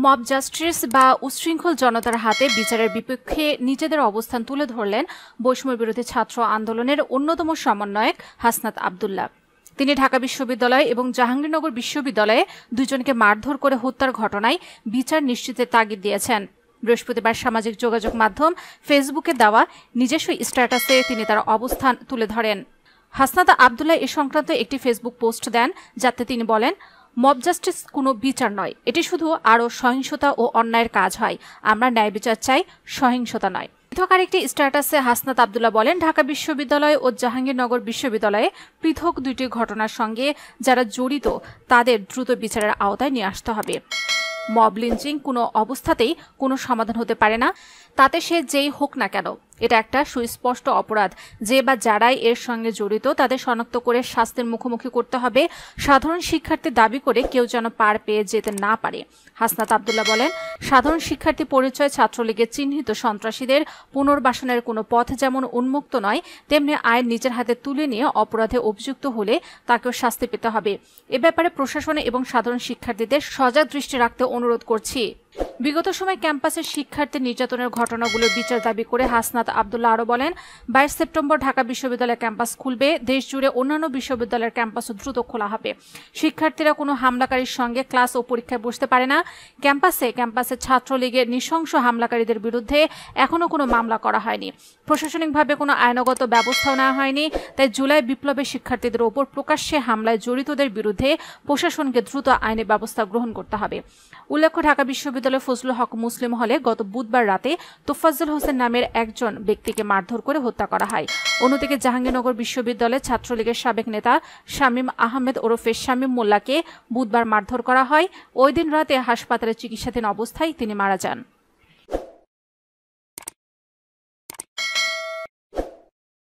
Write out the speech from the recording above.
Mob justice বা উচ্ছৃঙ্খল জনতার হাতে বিচারের বিপক্ষে নিজেদের অবস্থান তুলে ধরলেন বৈষম্য বিরোধী ছাত্র আন্দোলনের অন্যতম সমন্বয়ক হাসনাত আব্দুল্লাহ। তিনি ঢাকা বিশ্ববিদ্যালয় এবং জাহাঙ্গীরনগর বিশ্ববিদ্যালয়ে দুজনকে মারধর করে হত্যার ঘটনায় বিচার নিশ্চিতের তাগিদ দিয়েছেন। বৃহস্পতিবার সামাজিক যোগাযোগ মাধ্যম ফেসবুকে দেওয়া নিজস্ব স্ট্যাটাসে তিনি তার অবস্থান তুলে ধরেন। হাসনাত আব্দুল্লাহ এ সংক্রান্ত একটি ফেসবুক পোস্ট দেন, যাতে তিনি বলেন, মব জাস্টিস কোনো বিচার নয়, এটি শুধু আরও সহিংসতা ও অন্যায়ের কাজ হয়। আমরা ন্যায় বিচার চাই, সহিংসতা নয়। পৃথক আরেকটি স্ট্যাটাসে হাসনাত আব্দুল্লাহ বলেন, ঢাকা বিশ্ববিদ্যালয় ও জাহাঙ্গীরনগর বিশ্ববিদ্যালয়ে পৃথক দুইটি ঘটনার সঙ্গে যারা জড়িত তাদের দ্রুত বিচারের আওতায় নিয়ে আসতে হবে। মব লিঞ্চিং কোনো অবস্থাতেই কোনো সমাধান হতে পারে না, তাতে সে যেই হোক না কেন। এটা একটা সুস্পষ্ট অপরাধ। যে বা যারাই এর সঙ্গে জড়িত তাদের শনাক্ত করে শাস্তির মুখোমুখি করতে হবে। সাধারণ শিক্ষার্থী দাবি করে কেউ যেন পার পেয়ে যেতে না পারে। হাসনাত আব্দুল্লাহ বলেন, সাধারণ শিক্ষার্থী পরিচয় ছাত্রলীগের চিহ্নিত সন্ত্রাসীদের পুনর্বাসনের কোনো পথ যেমন উন্মুক্ত নয়, তেমনি আইন নিজের হাতে তুলে নিয়ে অপরাধে অভিযুক্ত হলে তাকেও শাস্তি পেতে হবে। এ ব্যাপারে প্রশাসন এবং সাধারণ শিক্ষার্থীদের সজাগ দৃষ্টি রাখতে অনুরোধ করছি। বিগত সময় ক্যাম্পাসের শিক্ষার্থী নির্যাতনের ঘটনাগুলোর বিচার দাবি করে হাসনাত আব্দুল্লাহ আরও বলেন, 22 সেপ্টেম্বর ঢাকা বিশ্ববিদ্যালয় ক্যাম্পাস খুলবে। দেশ জুড়ে অন্যান্য বিশ্ববিদ্যালয়ের ক্যাম্পাসও দ্রুত খোলা হবে। শিক্ষার্থীরা কোনো হামলাকারীর সঙ্গে ক্লাস ও পরীক্ষায় বসতে পারে না। ক্যাম্পাসে ছাত্রলীগের নৃশংস হামলাকারীদের বিরুদ্ধে এখনও কোনো মামলা করা হয়নি। প্রশাসনিকভাবে কোনো আইনগত ব্যবস্থাও নেওয়া হয়নি। তাই জুলাই বিপ্লবে শিক্ষার্থীদের ওপর প্রকাশ্যে হামলায় জড়িতদের বিরুদ্ধে প্রশাসনকে দ্রুত আইনি ব্যবস্থা গ্রহণ করতে হবে। উল্লেখ্য, ঢাকা বিশ্ববিদ্যালয় ফজলুল হক মুসলিম হলে গত বুধবার রাতে তোফাজ্জল হোসেন নামের একজন ব্যক্তিকে মারধর করে হত্যা করা হয়। অন্যদিকে জাহাঙ্গীরনগর বিশ্ববিদ্যালয়ে ছাত্রলীগের সাবেক নেতা শামীম আহমেদ ওরফে শামীম মোল্লাকে বুধবার মারধর করা হয়। ওই দিন রাতে হাসপাতালে চিকিৎসাধীন অবস্থায় তিনি মারা যান।